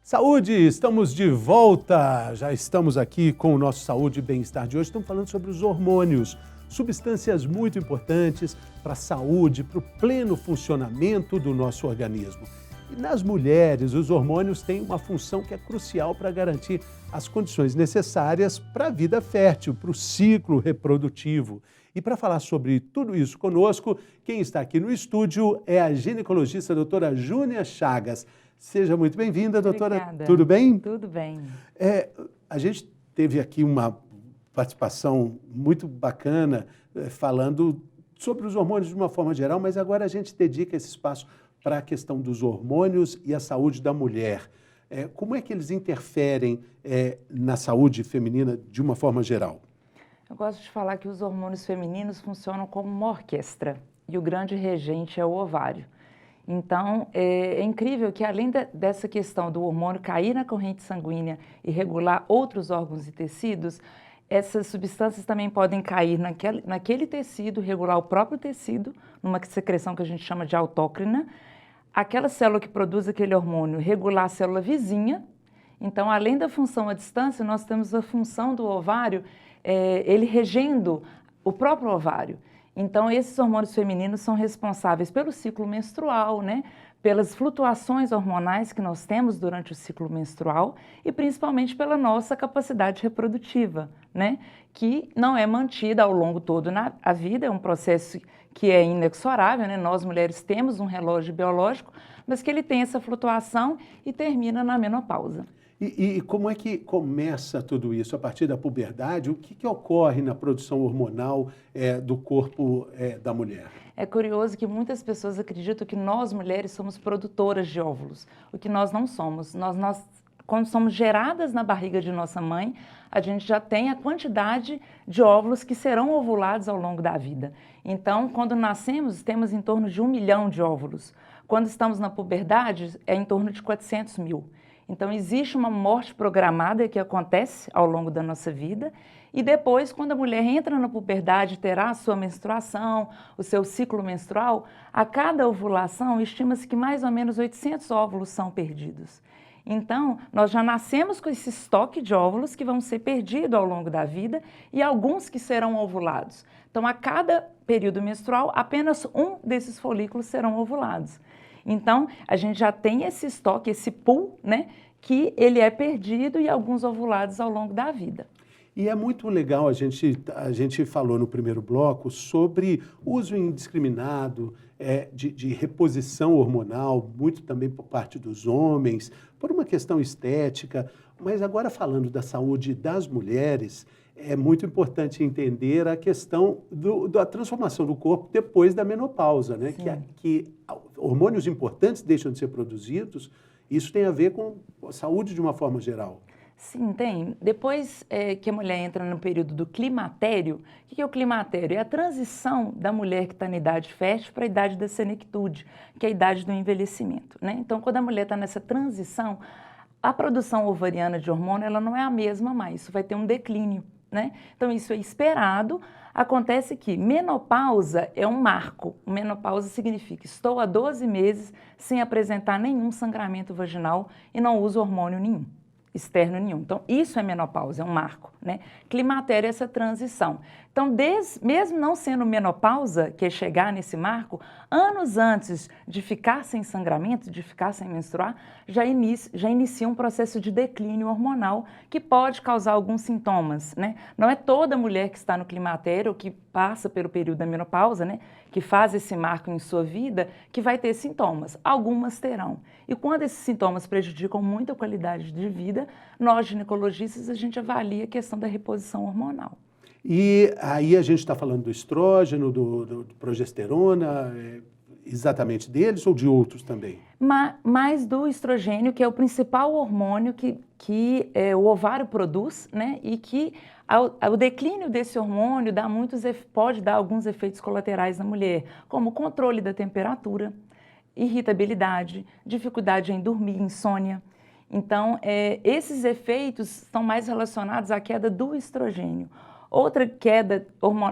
Saúde, estamos de volta. Já estamos aqui com o nosso Saúde e Bem-Estar de hoje. Estamos falando sobre os hormônios, substâncias muito importantes para a saúde, para o pleno funcionamento do nosso organismo. E nas mulheres, os hormônios têm uma função que é crucial para garantir as condições necessárias para a vida fértil, para o ciclo reprodutivo. E para falar sobre tudo isso conosco, quem está aqui no estúdio é a ginecologista doutora Júnia Chagas. Seja muito bem-vinda, doutora. Obrigada. Tudo bem? Tudo bem. A gente teve aqui uma participação muito bacana falando sobre os hormônios de uma forma geral, mas agora a gente dedica esse espaço para a questão dos hormônios e a saúde da mulher. Como é que eles interferem na saúde feminina de uma forma geral? Eu gosto de falar que os hormônios femininos funcionam como uma orquestra e o grande regente é o ovário. Então, é incrível que além dessa questão do hormônio cair na corrente sanguínea e regular outros órgãos e tecidos, essas substâncias também podem cair naquele tecido, regular o próprio tecido, numa secreção que a gente chama de autócrina, aquela célula que produz aquele hormônio regular a célula vizinha. Então, além da função à distância, nós temos a função do ovário, ele regendo o próprio ovário. Então, esses hormônios femininos são responsáveis pelo ciclo menstrual, né? Pelas flutuações hormonais que nós temos durante o ciclo menstrual e principalmente pela nossa capacidade reprodutiva, né? Que não é mantida ao longo todo a vida, é um processo que é inexorável, né? Nós mulheres temos um relógio biológico, mas que ele tem essa flutuação e termina na menopausa. E como é que começa tudo isso? A partir da puberdade, o que ocorre na produção hormonal do corpo da mulher? É curioso que muitas pessoas acreditam que nós mulheres somos produtoras de óvulos, o que nós não somos. Quando somos geradas na barriga de nossa mãe, a gente já tem a quantidade de óvulos que serão ovulados ao longo da vida. Então, quando nascemos, temos em torno de 1 milhão de óvulos. Quando estamos na puberdade, é em torno de 400 mil. Então, existe uma morte programada que acontece ao longo da nossa vida e depois, quando a mulher entra na puberdade, terá a sua menstruação, o seu ciclo menstrual, a cada ovulação, estima-se que mais ou menos 800 óvulos são perdidos. Então, nós já nascemos com esse estoque de óvulos que vão ser perdidos ao longo da vida e alguns que serão ovulados. Então, a cada período menstrual, apenas um desses folículos serão ovulados. Então, a gente já tem esse estoque, esse pool, né, que ele é perdido e alguns ovulados ao longo da vida. E é muito legal, a gente falou no primeiro bloco sobre uso indiscriminado de reposição hormonal, muito também por parte dos homens, por uma questão estética, mas agora falando da saúde das mulheres, é muito importante entender a questão da transformação do corpo depois da menopausa, né? Que hormônios importantes deixam de ser produzidos, isso tem a ver com a saúde de uma forma geral. Sim, tem. Depois que a mulher entra no período do climatério, o que é o climatério? É a transição da mulher que está na idade fértil para a idade da senectude, que é a idade do envelhecimento, né? Então, quando a mulher está nessa transição, a produção ovariana de hormônio ela não é a mesma mais, isso vai ter um declínio, né? Então, isso é esperado. Acontece que menopausa é um marco. Menopausa significa estou há 12 meses sem apresentar nenhum sangramento vaginal e não uso hormônio nenhum, externo nenhum. Então, isso é menopausa, é um marco, né? Climatério é essa transição. Então, mesmo não sendo menopausa, que é chegar nesse marco, anos antes de ficar sem sangramento, de ficar sem menstruar, já inicia um processo de declínio hormonal que pode causar alguns sintomas, né? Não é toda mulher que está no climatério, que passa pelo período da menopausa, né, que faz esse marco em sua vida, que vai ter sintomas. Algumas terão. E quando esses sintomas prejudicam muito a qualidade de vida, nós, ginecologistas, a gente avalia a questão da reposição hormonal. E aí a gente está falando do estrógeno, do progesterona, exatamente deles ou de outros também? Mais do estrogênio, que é o principal hormônio que o ovário produz, né? E que o declínio desse hormônio pode dar alguns efeitos colaterais na mulher, como o controle da temperatura, irritabilidade, dificuldade em dormir, insônia. Então, esses efeitos estão mais relacionados à queda do estrogênio. Outra queda,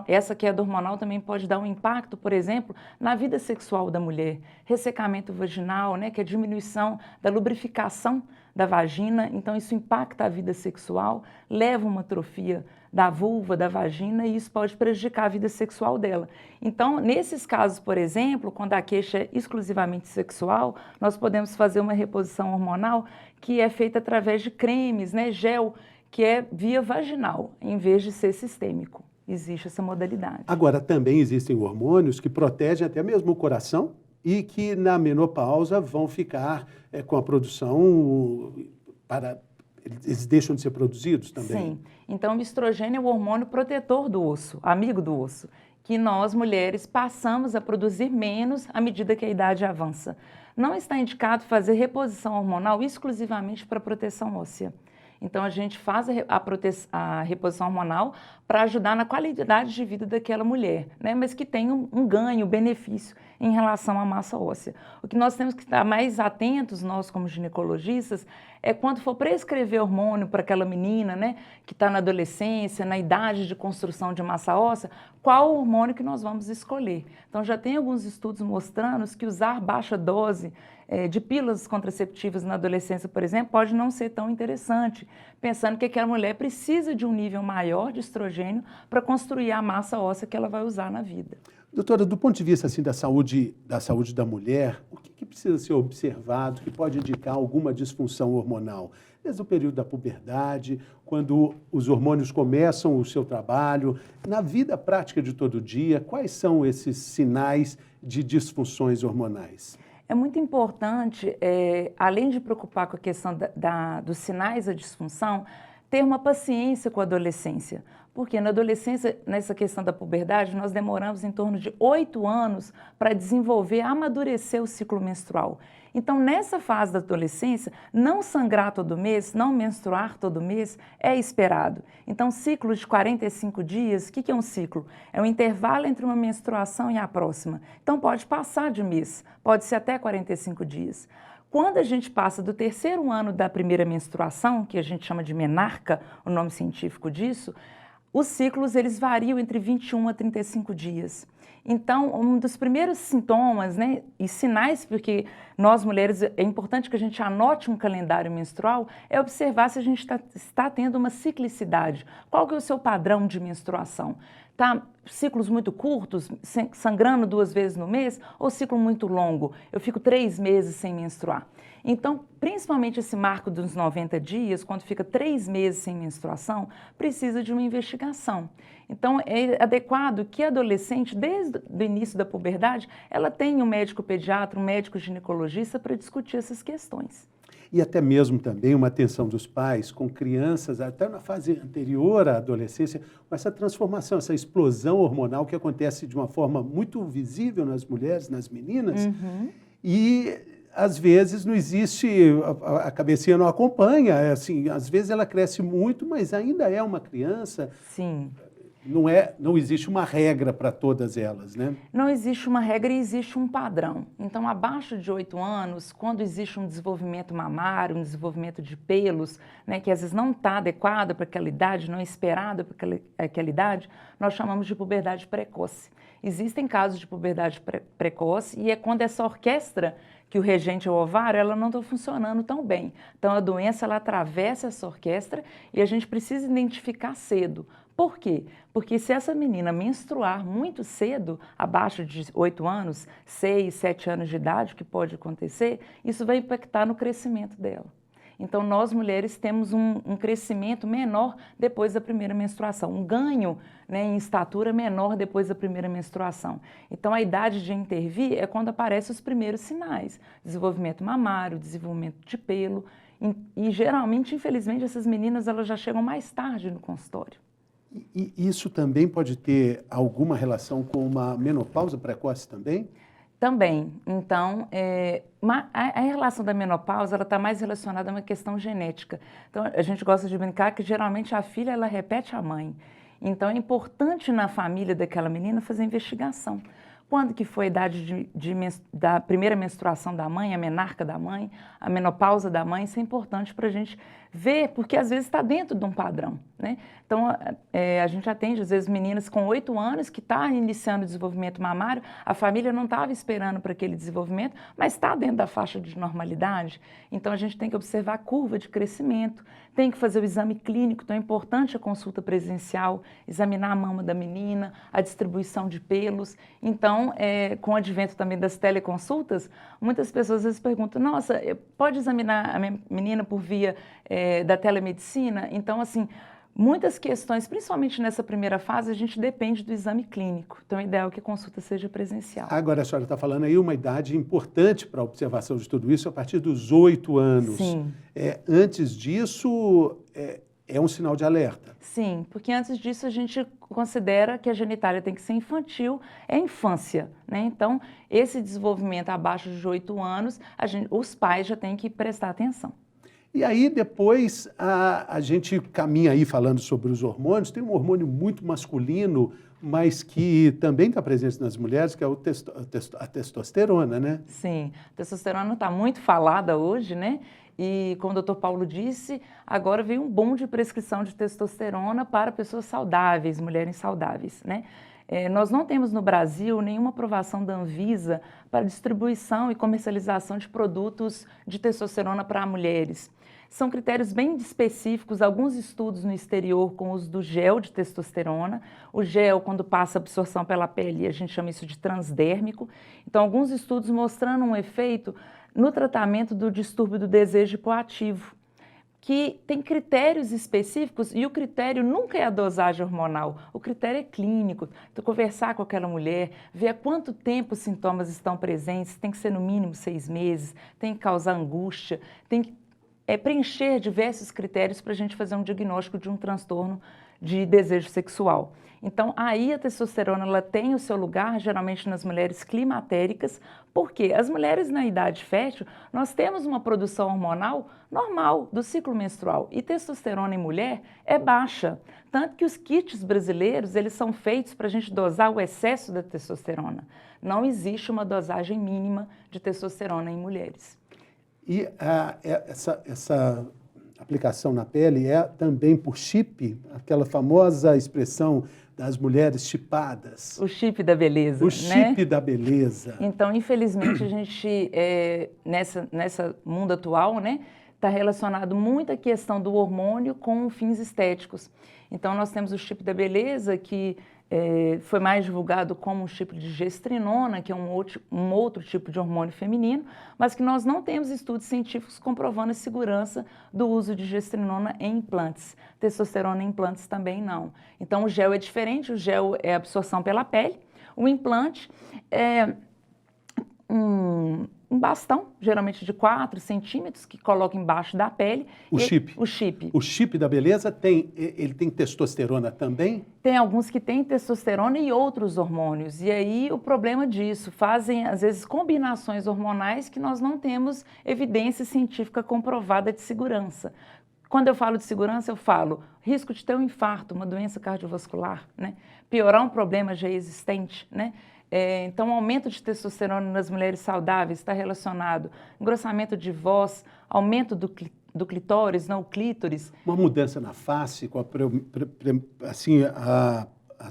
essa queda hormonal também pode dar um impacto, por exemplo, na vida sexual da mulher. Ressecamento vaginal, né, que é a diminuição da lubrificação da vagina, então isso impacta a vida sexual, leva uma atrofia da vulva, da vagina, e isso pode prejudicar a vida sexual dela. Então, nesses casos, por exemplo, quando a queixa é exclusivamente sexual, nós podemos fazer uma reposição hormonal que é feita através de cremes, né, gel, que é via vaginal, em vez de ser sistêmico. Existe essa modalidade. Agora, também existem hormônios que protegem até mesmo o coração e que na menopausa vão ficar com a produção eles deixam de ser produzidos também? Sim. Então, o estrogênio é o hormônio protetor do osso, amigo do osso, que nós, mulheres, passamos a produzir menos à medida que a idade avança. Não está indicado fazer reposição hormonal exclusivamente para proteção óssea. Então, a gente faz a reposição hormonal para ajudar na qualidade de vida daquela mulher, né? Mas que tenha um ganho, benefício em relação à massa óssea. O que nós temos que estar mais atentos, nós como ginecologistas, é quando for prescrever hormônio para aquela menina, né, que está na adolescência, na idade de construção de massa óssea, qual hormônio que nós vamos escolher. Então, já tem alguns estudos mostrando que usar baixa dose de pílulas contraceptivas na adolescência, por exemplo, pode não ser tão interessante, pensando que aquela mulher precisa de um nível maior de estrogênio para construir a massa óssea que ela vai usar na vida. Doutora, do ponto de vista assim, da saúde da mulher, o que precisa ser observado que pode indicar alguma disfunção hormonal? Desde o período da puberdade, quando os hormônios começam o seu trabalho, na vida prática de todo dia, quais são esses sinais de disfunções hormonais? É muito importante, além de preocupar com a questão dos sinais da disfunção, ter uma paciência com a adolescência. Porque na adolescência, nessa questão da puberdade, nós demoramos em torno de 8 anos para desenvolver, amadurecer o ciclo menstrual. Então, nessa fase da adolescência, não sangrar todo mês, não menstruar todo mês é esperado. Então, ciclo de 45 dias, o que é um ciclo? É um intervalo entre uma menstruação e a próxima. Então, pode passar de mês, pode ser até 45 dias. Quando a gente passa do 3º ano da primeira menstruação, que a gente chama de menarca, o nome científico disso, os ciclos eles variam entre 21 a 35 dias. Então, um dos primeiros sintomas, né, e sinais, porque nós mulheres, é importante que a gente anote um calendário menstrual, é observar se a gente está tendo uma ciclicidade. Qual que é o seu padrão de menstruação? Tá, ciclos muito curtos, sangrando 2 vezes no mês, ou ciclo muito longo? Eu fico 3 meses sem menstruar. Então, principalmente esse marco dos 90 dias, quando fica 3 meses sem menstruação, precisa de uma investigação. Então, é adequado que a adolescente, desde o início da puberdade, ela tenha um médico pediatra, um médico ginecologista para discutir essas questões. E até mesmo também uma atenção dos pais com crianças, até na fase anterior à adolescência, com essa transformação, essa explosão hormonal que acontece de uma forma muito visível nas mulheres, nas meninas, e às vezes não existe, a cabecinha não acompanha, assim, às vezes ela cresce muito, mas ainda é uma criança. Sim. Não existe uma regra para todas elas, né? Não existe uma regra e existe um padrão. Então, abaixo de 8 anos, quando existe um desenvolvimento mamário, um desenvolvimento de pelos, né, que às vezes não está adequado para aquela idade, não é esperado para aquela idade, nós chamamos de puberdade precoce. Existem casos de puberdade precoce e é quando essa orquestra que o regente é o ovário, ela não está funcionando tão bem. Então, a doença, ela atravessa essa orquestra e a gente precisa identificar cedo. Por quê? Porque se essa menina menstruar muito cedo, abaixo de 8 anos, 6, 7 anos de idade, o que pode acontecer, isso vai impactar no crescimento dela. Então, nós mulheres temos um crescimento menor depois da primeira menstruação, um ganho, né, em estatura menor depois da primeira menstruação. Então, a idade de intervir é quando aparecem os primeiros sinais, desenvolvimento mamário, desenvolvimento de pelo, e geralmente, infelizmente, essas meninas elas já chegam mais tarde no consultório. E isso também pode ter alguma relação com uma menopausa precoce também? Também. Então, a relação da menopausa ela está mais relacionada a uma questão genética. Então, a gente gosta de brincar que geralmente a filha ela repete a mãe. Então, é importante na família daquela menina fazer investigação. Quando que foi a idade da primeira menstruação da mãe, a menarca da mãe, a menopausa da mãe, isso é importante para a gente ver, porque às vezes está dentro de um padrão, né? Então, a gente atende, às vezes, meninas com 8 anos que estão iniciando o desenvolvimento mamário, a família não estava esperando para aquele desenvolvimento, mas está dentro da faixa de normalidade. Então, a gente tem que observar a curva de crescimento, tem que fazer o exame clínico, então é importante a consulta presencial, examinar a mama da menina, a distribuição de pelos. Então, com o advento também das teleconsultas, muitas pessoas às vezes perguntam, nossa, pode examinar a minha menina por via da telemedicina? Então, assim, muitas questões, principalmente nessa primeira fase, a gente depende do exame clínico. Então, é ideal que a consulta seja presencial. Agora, a senhora está falando aí uma idade importante para a observação de tudo isso, a partir dos 8 anos. Sim. Antes disso, é um sinal de alerta. Sim, porque antes disso a gente considera que a genitália tem que ser infantil, é infância, né? Então, esse desenvolvimento abaixo de 8 anos, os pais já têm que prestar atenção. E aí, depois, a gente caminha aí falando sobre os hormônios. Tem um hormônio muito masculino, mas que também está presente nas mulheres, que é a testosterona, né? Sim, a testosterona está muito falada hoje, né? E, como o Dr. Paulo disse, agora veio um boom de prescrição de testosterona para pessoas saudáveis, mulheres saudáveis, né? Nós não temos no Brasil nenhuma aprovação da Anvisa para distribuição e comercialização de produtos de testosterona para mulheres. São critérios bem específicos, alguns estudos no exterior com o uso do gel de testosterona. O gel, quando passa a absorção pela pele, a gente chama isso de transdérmico. Então, alguns estudos mostrando um efeito no tratamento do distúrbio do desejo hipoativo, que tem critérios específicos e o critério nunca é a dosagem hormonal, o critério é clínico. Então, conversar com aquela mulher, ver há quanto tempo os sintomas estão presentes, tem que ser no mínimo 6 meses, tem que causar angústia, tem que preencher diversos critérios para a gente fazer um diagnóstico de um transtorno de desejo sexual. Então, aí a testosterona ela tem o seu lugar, geralmente nas mulheres climatéricas, porque as mulheres na idade fértil, nós temos uma produção hormonal normal do ciclo menstrual e testosterona em mulher é baixa. Tanto que os kits brasileiros, eles são feitos para a gente dosar o excesso da testosterona. Não existe uma dosagem mínima de testosterona em mulheres. E essa aplicação na pele é também por chip, aquela famosa expressão das mulheres chipadas. O chip da beleza, O né? chip da beleza. Então, infelizmente, a gente, nessa mundo atual, né, está relacionado muito a questão do hormônio com fins estéticos. Então, nós temos o chip da beleza, que foi mais divulgado como um chip de gestrinona, que é um outro tipo de hormônio feminino, mas que nós não temos estudos científicos comprovando a segurança do uso de gestrinona em implantes. Testosterona em implantes também não. Então, o gel é diferente, o gel é absorção pela pele, o implante é um bastão, geralmente de 4 centímetros, que coloca embaixo da pele. O chip. O chip. O chip da beleza ele tem testosterona também? Tem alguns que têm testosterona e outros hormônios. E aí o problema disso, fazem às vezes combinações hormonais que nós não temos evidência científica comprovada de segurança. Quando eu falo de segurança, eu falo risco de ter um infarto, uma doença cardiovascular, né? Piorar um problema já existente, né? Então, o aumento de testosterona nas mulheres saudáveis está relacionado com engrossamento de voz, aumento do clitóris, não o clítoris. Uma mudança na face, com a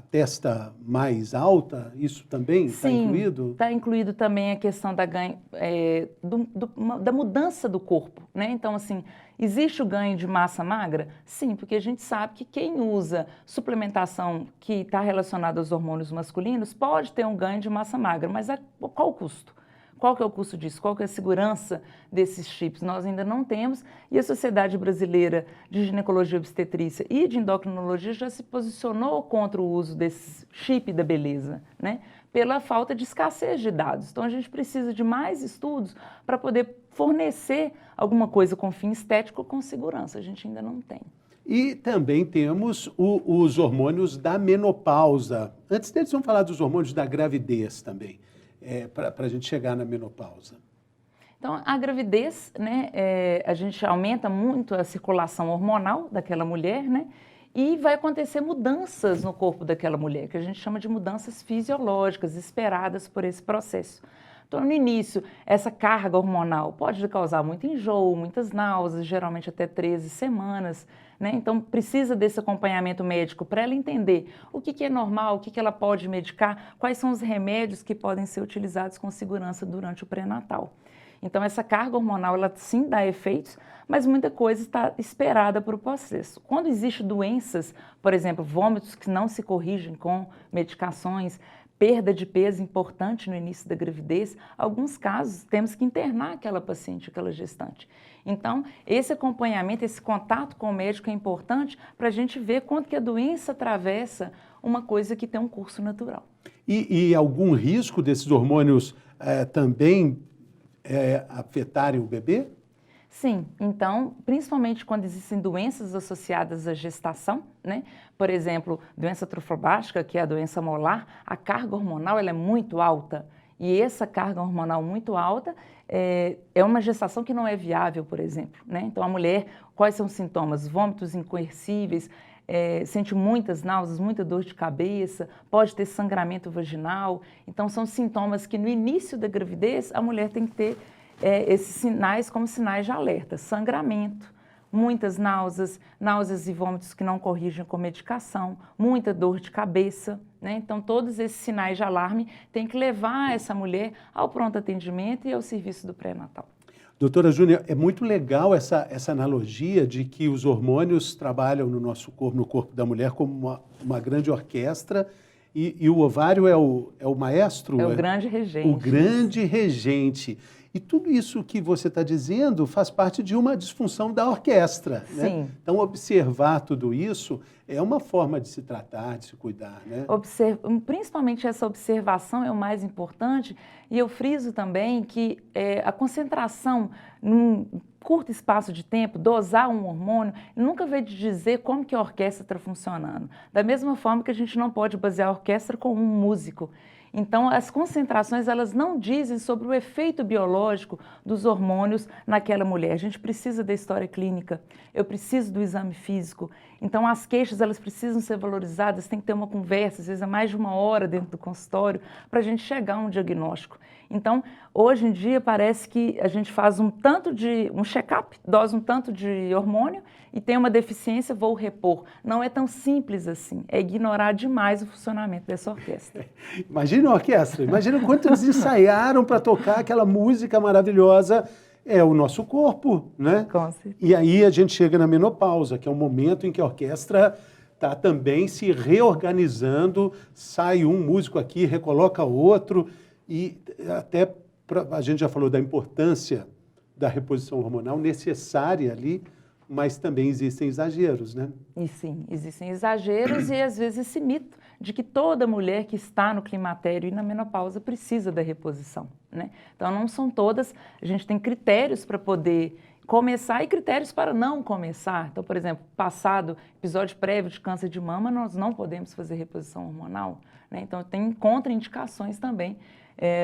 testa mais alta, isso também está incluído? Sim, está incluído também a questão da mudança do corpo, né? Então, assim, existe o ganho de massa magra? Sim, porque a gente sabe que quem usa suplementação que está relacionada aos hormônios masculinos pode ter um ganho de massa magra, mas qual o custo? Qual que é o custo disso? Qual que é a segurança desses chips? Nós ainda não temos e a Sociedade Brasileira de Ginecologia e Obstetrícia e de Endocrinologia já se posicionou contra o uso desse chip da beleza, né? Pela falta de escassez de dados. Então, a gente precisa de mais estudos para poder fornecer alguma coisa com fim estético com segurança. A gente ainda não tem. E também temos os hormônios da menopausa. Antes deles, vamos falar dos hormônios da gravidez também. Para a gente chegar na menopausa. Então, a gravidez, né, a gente aumenta muito a circulação hormonal daquela mulher, né, e vai acontecer mudanças no corpo daquela mulher, que a gente chama de mudanças fisiológicas esperadas por esse processo. Então, no início, essa carga hormonal pode causar muito enjoo, muitas náuseas, geralmente até 13 semanas, né? Então, precisa desse acompanhamento médico para ela entender o que é normal, o que ela pode medicar, quais são os remédios que podem ser utilizados com segurança durante o pré-natal. Então, essa carga hormonal, ela sim dá efeitos, mas muita coisa está esperada para o processo. Quando existem doenças, por exemplo, vômitos que não se corrigem com medicações, perda de peso importante no início da gravidez, alguns casos temos que internar aquela paciente, aquela gestante. Então, esse acompanhamento, esse contato com o médico é importante para a gente ver quanto que a doença atravessa uma coisa que tem um curso natural. E algum risco desses hormônios também afetarem o bebê? Sim, então, principalmente quando existem doenças associadas à gestação, né? Por exemplo, doença trofobástica, que é a doença molar, a carga hormonal ela é muito alta. E essa carga hormonal muito alta é uma gestação que não é viável, por exemplo, né? Então, a mulher, quais são os sintomas? Vômitos incoercíveis, sente muitas náuseas, muita dor de cabeça, pode ter sangramento vaginal. Então, são sintomas que no início da gravidez a mulher tem que ter esses sinais como sinais de alerta, sangramento, muitas náuseas, náuseas e vômitos que não corrigem com medicação, muita dor de cabeça, né? Então, todos esses sinais de alarme têm que levar essa mulher ao pronto atendimento e ao serviço do pré-natal. Doutora Júnia, é muito legal essa analogia de que os hormônios trabalham no nosso corpo, no corpo da mulher, como uma grande orquestra e o ovário é o maestro? É o grande regente. O grande regente. E tudo isso que você está dizendo faz parte de uma disfunção da orquestra, né? Sim. Então, observar tudo isso é uma forma de se tratar, de se cuidar, né? Principalmente essa observação é o mais importante, e eu friso também que a concentração num curto espaço de tempo, dosar um hormônio, nunca vai dizer como que a orquestra está funcionando. Da mesma forma que a gente não pode basear a orquestra com um músico. Então, as concentrações, elas não dizem sobre o efeito biológico dos hormônios naquela mulher. A gente precisa da história clínica, eu preciso do exame físico. Então, as queixas, elas precisam ser valorizadas, tem que ter uma conversa, às vezes é mais de 1 hora dentro do consultório, para a gente chegar a um diagnóstico. Então, hoje em dia, parece que a gente faz um check-up, dosa um tanto de hormônio e tem uma deficiência, vou repor. Não é tão simples assim, é ignorar demais o funcionamento dessa orquestra. Imagina a orquestra, imagina quanto eles ensaiaram para tocar aquela música maravilhosa. É o nosso corpo, né? Com certeza. E aí a gente chega na menopausa, que é um momento em que a orquestra está também se reorganizando, sai um músico aqui, recoloca outro, e até a gente já falou da importância da reposição hormonal necessária ali, mas também existem exageros, né? E sim, existem exageros e às vezes esse mito de que toda mulher que está no climatério e na menopausa precisa da reposição, né? Então não são todas, a gente tem critérios para poder começar e critérios para não começar. Então, por exemplo, passado episódio prévio de câncer de mama, nós não podemos fazer reposição hormonal, né? Então tem contraindicações também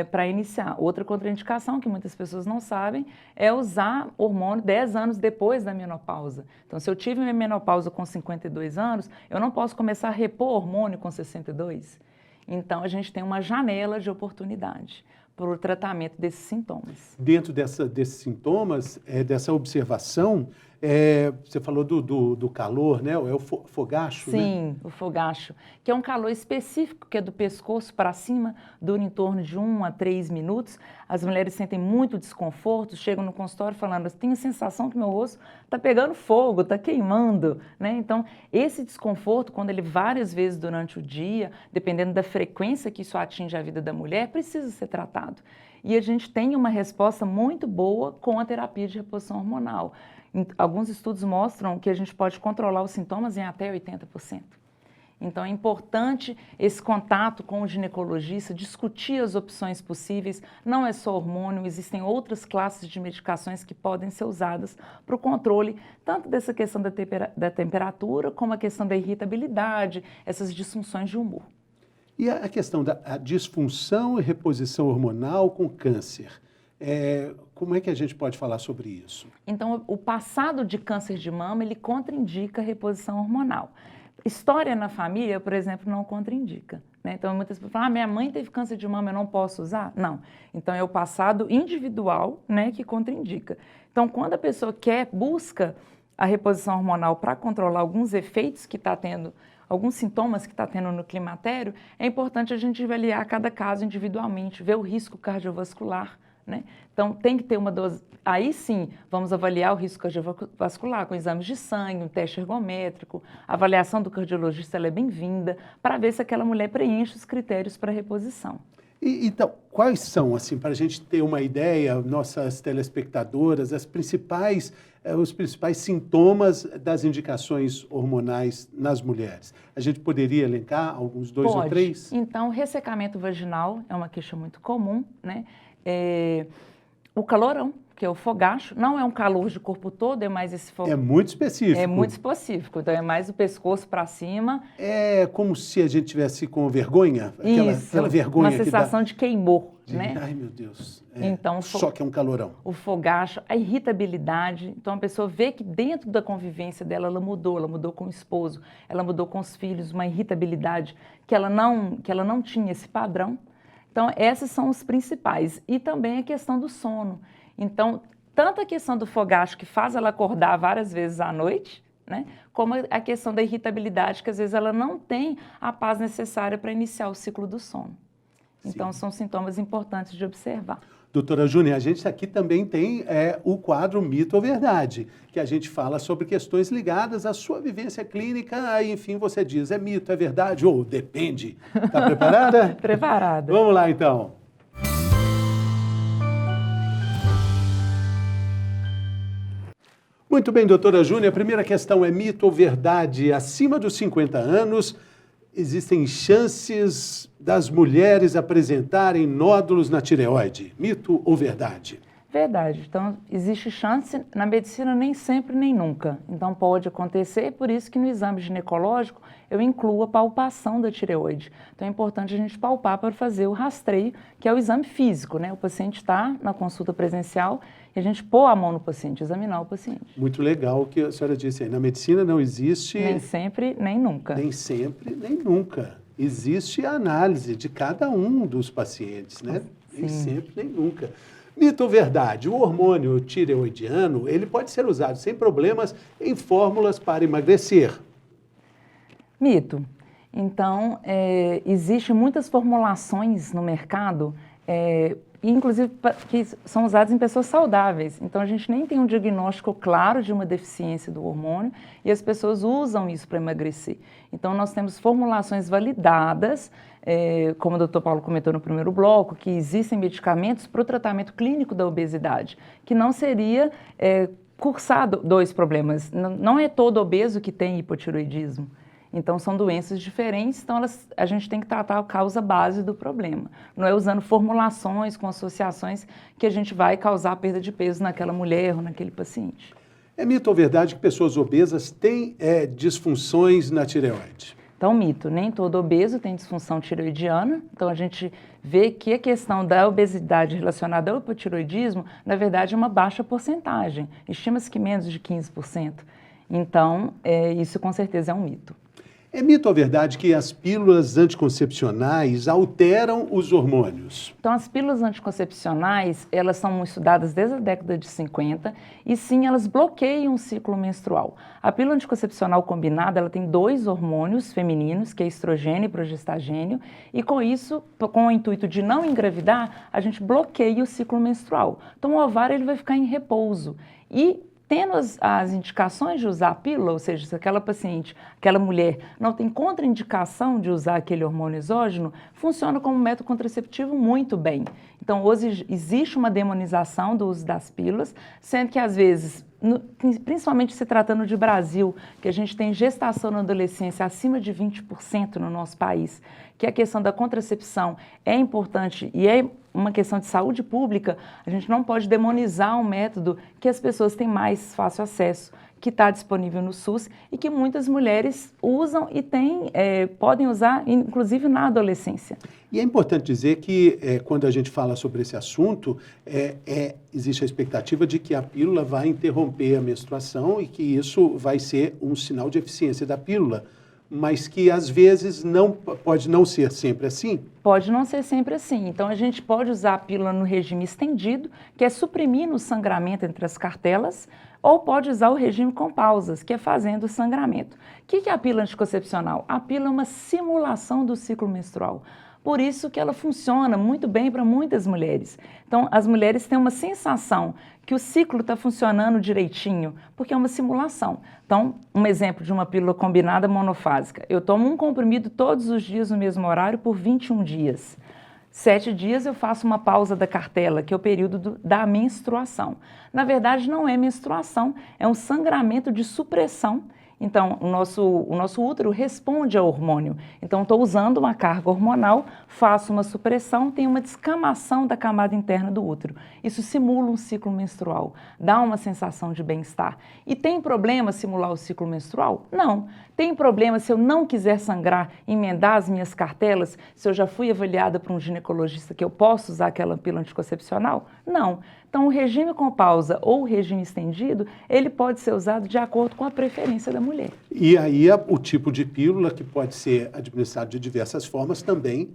para iniciar. Outra contraindicação que muitas pessoas não sabem é usar hormônio 10 anos depois da menopausa. Então, se eu tive minha menopausa com 52 anos, eu não posso começar a repor hormônio com 62. Então, a gente tem uma janela de oportunidade para o tratamento desses sintomas. Dentro desses sintomas, dessa observação, você falou do calor, né? É o fogacho, né? Sim, o fogacho, que é um calor específico, que é do pescoço para cima, dura em torno de 1 a 3 minutos. As mulheres sentem muito desconforto, chegam no consultório falando, eu tenho a sensação que meu rosto está pegando fogo, está queimando, né? Então, esse desconforto, quando ele várias vezes durante o dia, dependendo da frequência que isso atinge a vida da mulher, precisa ser tratado. E a gente tem uma resposta muito boa com a terapia de reposição hormonal. Alguns estudos mostram que a gente pode controlar os sintomas em até 80%. Então, é importante esse contato com o ginecologista, discutir as opções possíveis. Não é só hormônio, existem outras classes de medicações que podem ser usadas para o controle, tanto dessa questão da temperatura, como a questão da irritabilidade, essas disfunções de humor. E a questão da disfunção e reposição hormonal com câncer? Como é que a gente pode falar sobre isso? Então, o passado de câncer de mama, ele contraindica a reposição hormonal. História na família, por exemplo, não contraindica, né? Então, muitas pessoas falam, minha mãe teve câncer de mama, eu não posso usar? Não. Então, é o passado individual, né, que contraindica. Então, quando a pessoa busca a reposição hormonal para controlar alguns efeitos que está tendo, alguns sintomas que está tendo no climatério, é importante a gente avaliar cada caso individualmente, ver o risco cardiovascular, né? Então, tem que ter uma dose. Aí sim, vamos avaliar o risco cardiovascular com exames de sangue, um teste ergométrico, a avaliação do cardiologista ela é bem-vinda, para ver se aquela mulher preenche os critérios para reposição. Então, quais são, assim, para a gente ter uma ideia, nossas telespectadoras, os principais sintomas das indicações hormonais nas mulheres? A gente poderia elencar alguns, dois ou três? Então, ressecamento vaginal é uma queixa muito comum, né? O calorão, que é o fogacho, não é um calor de corpo todo, é mais esse fogo. É muito específico. É muito específico, então é mais o pescoço para cima. É como se a gente tivesse com vergonha, aquela vergonha uma sensação de queimor, né? Ai, meu Deus. Então, só que é um calorão. O fogacho, a irritabilidade. Então, a pessoa vê que dentro da convivência dela, ela mudou com o esposo, ela mudou com os filhos, uma irritabilidade que ela não tinha esse padrão. Então, esses são os principais. E também a questão do sono. Então, tanto a questão do fogacho, que faz ela acordar várias vezes à noite, né, como a questão da irritabilidade, que às vezes ela não tem a paz necessária para iniciar o ciclo do sono. Então, são sintomas importantes de observar. Doutora Júnia, a gente aqui também tem o quadro Mito ou Verdade, que a gente fala sobre questões ligadas à sua vivência clínica, aí, enfim, você diz, é mito, é verdade ou depende. Está preparada? Preparada. Vamos lá, então. Muito bem, doutora Júnia, a primeira questão é mito ou verdade? Acima dos 50 anos, existem chances das mulheres apresentarem nódulos na tireoide. Mito ou verdade? Verdade. Então, existe chance, na medicina nem sempre nem nunca. Então, pode acontecer, por isso que no exame ginecológico eu incluo a palpação da tireoide. Então, é importante a gente palpar para fazer o rastreio, que é o exame físico, né? O paciente está na consulta presencial e a gente pôr a mão no paciente, examinar o paciente. Muito legal o que a senhora disse aí. Na medicina não existe... Nem sempre, nem nunca. Nem sempre, nem nunca. Existe a análise de cada um dos pacientes, né? Sim. Nem sempre, nem nunca. Mito ou verdade? O hormônio tireoidiano, ele pode ser usado sem problemas em fórmulas para emagrecer. Mito. Então, existem muitas formulações no mercado, inclusive que são usadas em pessoas saudáveis. Então, a gente nem tem um diagnóstico claro de uma deficiência do hormônio e as pessoas usam isso para emagrecer. Então, nós temos formulações validadas, como o Dr. Paulo comentou no primeiro bloco, que existem medicamentos para o tratamento clínico da obesidade, que não seria cursar dois problemas. Não é todo obeso que tem hipotireoidismo. Então, são doenças diferentes, então a gente tem que tratar a causa base do problema. Não é usando formulações com associações que a gente vai causar perda de peso naquela mulher ou naquele paciente. É mito ou verdade que pessoas obesas têm disfunções na tireoide? Então, mito, nem todo obeso tem disfunção tireoidiana. Então, a gente vê que a questão da obesidade relacionada ao hipotireoidismo, na verdade, é uma baixa porcentagem. Estima-se que menos de 15%. Então, isso com certeza é um mito. É mito ou verdade que as pílulas anticoncepcionais alteram os hormônios? Então, as pílulas anticoncepcionais, elas são estudadas desde a década de 50 e sim, elas bloqueiam o ciclo menstrual. A pílula anticoncepcional combinada, ela tem dois hormônios femininos, que é estrogênio e progestagênio, e com isso, com o intuito de não engravidar, a gente bloqueia o ciclo menstrual. Então, o ovário ele vai ficar em repouso e tendo as indicações de usar a pílula, ou seja, se aquela paciente, aquela mulher não tem contraindicação de usar aquele hormônio exógeno, funciona como método contraceptivo muito bem. Então, hoje existe uma demonização do uso das pílulas, sendo que às vezes, principalmente se tratando de Brasil, que a gente tem gestação na adolescência acima de 20% no nosso país, que a questão da contracepção é importante e é uma questão de saúde pública, a gente não pode demonizar um método que as pessoas têm mais fácil acesso, que está disponível no SUS e que muitas mulheres usam e podem usar, inclusive na adolescência. E é importante dizer que, quando a gente fala sobre esse assunto, existe a expectativa de que a pílula vai interromper a menstruação e que isso vai ser um sinal de eficiência da pílula. mas que às vezes pode não ser sempre assim? Pode não ser sempre assim. Então, a gente pode usar a pílula no regime estendido, que é suprimindo o sangramento entre as cartelas, ou pode usar o regime com pausas, que é fazendo o sangramento. O que é a pílula anticoncepcional? A pílula é uma simulação do ciclo menstrual. Por isso que ela funciona muito bem para muitas mulheres. Então, as mulheres têm uma sensação que o ciclo está funcionando direitinho, porque é uma simulação. Então, um exemplo de uma pílula combinada monofásica. Eu tomo um comprimido todos os dias no mesmo horário por 21 dias. 7 dias eu faço uma pausa da cartela, que é o período da menstruação. Na verdade, não é menstruação, é um sangramento de supressão. Então, o nosso útero responde ao hormônio. Então, estou usando uma carga hormonal, faço uma supressão, tem uma descamação da camada interna do útero. Isso simula um ciclo menstrual, dá uma sensação de bem-estar. E tem problema simular o ciclo menstrual? Não. Tem problema se eu não quiser sangrar, emendar as minhas cartelas, se eu já fui avaliada por um ginecologista que eu posso usar aquela pílula anticoncepcional? Não. Então, o regime com pausa ou o regime estendido, ele pode ser usado de acordo com a preferência da mulher. E aí, o tipo de pílula, que pode ser administrado de diversas formas, também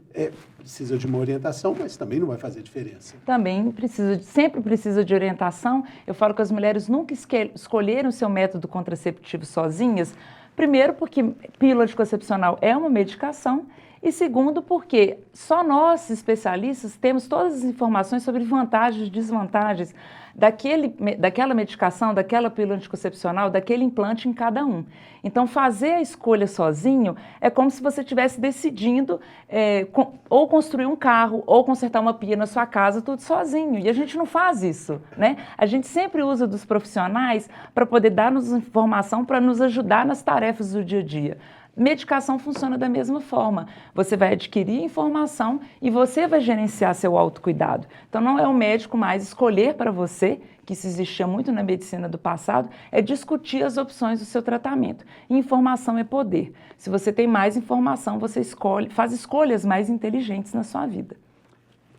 precisa de uma orientação, mas também não vai fazer diferença. Também sempre precisa de orientação. Eu falo que as mulheres nunca escolheram o seu método contraceptivo sozinhas. Primeiro, porque pílula anticoncepcional é uma medicação. E segundo, porque só nós, especialistas, temos todas as informações sobre vantagens e desvantagens daquela medicação, daquela pílula anticoncepcional, daquele implante em cada um. Então, fazer a escolha sozinho é como se você estivesse decidindo ou construir um carro, ou consertar uma pia na sua casa, tudo sozinho. E a gente não faz isso, né? A gente sempre usa dos profissionais para poder dar-nos informação, para nos ajudar nas tarefas do dia a dia. Medicação funciona da mesma forma. Você vai adquirir informação e você vai gerenciar seu autocuidado. Então, não é o médico mais escolher para você, que isso existia muito na medicina do passado, é discutir as opções do seu tratamento. E informação é poder. Se você tem mais informação, você faz escolhas mais inteligentes na sua vida.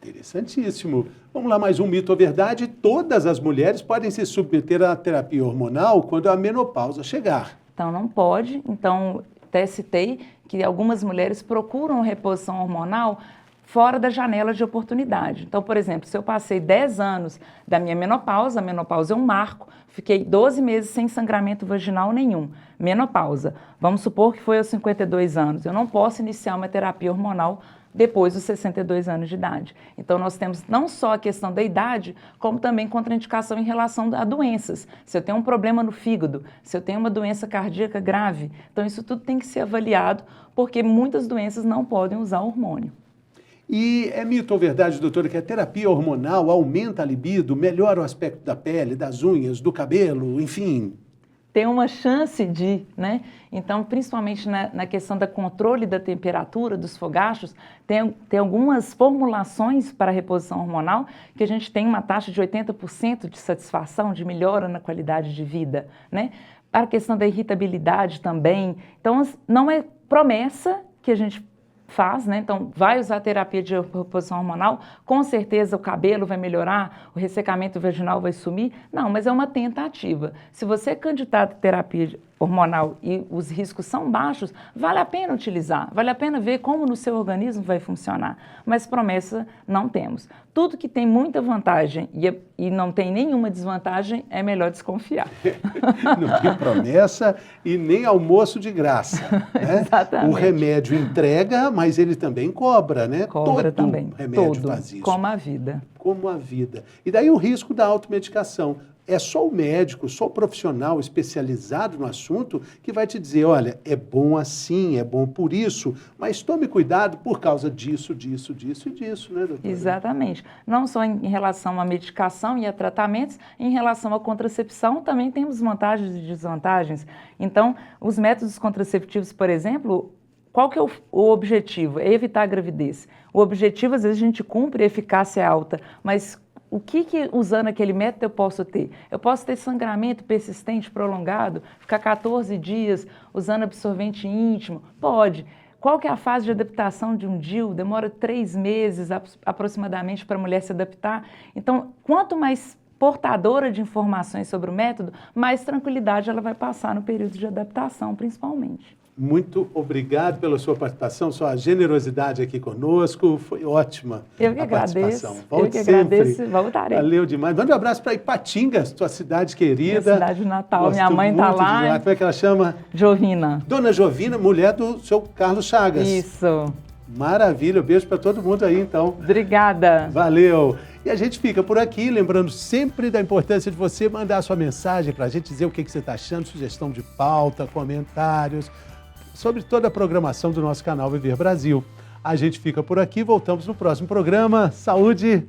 Interessantíssimo. Vamos lá, mais um mito ou verdade. Todas as mulheres podem se submeter à terapia hormonal quando a menopausa chegar. Então, não pode. Então, até citei que algumas mulheres procuram reposição hormonal fora da janela de oportunidade. Então, por exemplo, se eu passei 10 anos da minha menopausa, a menopausa é um marco, fiquei 12 meses sem sangramento vaginal nenhum, menopausa. Vamos supor que foi aos 52 anos. Eu não posso iniciar uma terapia hormonal depois dos 62 anos de idade. Então, nós temos não só a questão da idade, como também contraindicação em relação a doenças. Se eu tenho um problema no fígado, se eu tenho uma doença cardíaca grave, então isso tudo tem que ser avaliado, porque muitas doenças não podem usar hormônio. E é mito ou verdade, doutora, que a terapia hormonal aumenta a libido, melhora o aspecto da pele, das unhas, do cabelo, enfim? Tem uma chance de, né? Então, principalmente na questão do controle da temperatura dos fogachos, tem algumas formulações para a reposição hormonal que a gente tem uma taxa de 80% de satisfação, de melhora na qualidade de vida, né? Para a questão da irritabilidade também. Então, não é promessa que a gente faz, né? Então, vai usar a terapia de reposição hormonal, com certeza o cabelo vai melhorar, o ressecamento vaginal vai sumir. Não, mas é uma tentativa. Se você é candidato à terapia hormonal e os riscos são baixos, vale a pena utilizar, vale a pena ver como no seu organismo vai funcionar. Mas promessa não temos. Tudo que tem muita vantagem e não tem nenhuma desvantagem, é melhor desconfiar. Não tem promessa e nem almoço de graça. Né? Exatamente. O remédio entrega, mas ele também cobra, né? Cobra Todo também. remédio faz isso. Como a vida. Como a vida. E daí o risco da automedicação. É só o médico, só o profissional especializado no assunto que vai te dizer, olha, é bom assim, é bom por isso, mas tome cuidado por causa disso, disso, disso e disso, né, doutora? Exatamente. Não só em relação à medicação e a tratamentos, em relação à contracepção também temos vantagens e desvantagens. Então, os métodos contraceptivos, por exemplo, qual que é o objetivo? É evitar a gravidez. O objetivo, às vezes, a gente cumpre, a eficácia é alta, mas o que usando aquele método eu posso ter? Eu posso ter sangramento persistente, prolongado, ficar 14 dias usando absorvente íntimo? Pode. Qual que é a fase de adaptação de um DIU? Demora 3 meses aproximadamente para a mulher se adaptar. Então, quanto mais portadora de informações sobre o método, mais tranquilidade ela vai passar no período de adaptação, principalmente. Muito obrigado pela sua participação, sua generosidade aqui conosco. Foi ótima Eu que a agradeço. participação. Volte Eu que sempre. agradeço. Voltarei. Valeu demais. Manda um abraço para Ipatinga, sua cidade querida. Minha cidade natal. Gosto Minha mãe está muito de lá. Como é que ela chama? Jovina. Dona Jovina, mulher do seu Carlos Chagas. Isso. Maravilha. Beijo para todo mundo aí, então. Obrigada. Valeu! E a gente fica por aqui, lembrando sempre da importância de você mandar a sua mensagem para a gente, dizer o que você está achando, sugestão de pauta, comentários, sobre toda a programação do nosso canal Viver Brasil. A gente fica por aqui, voltamos no próximo programa. Saúde!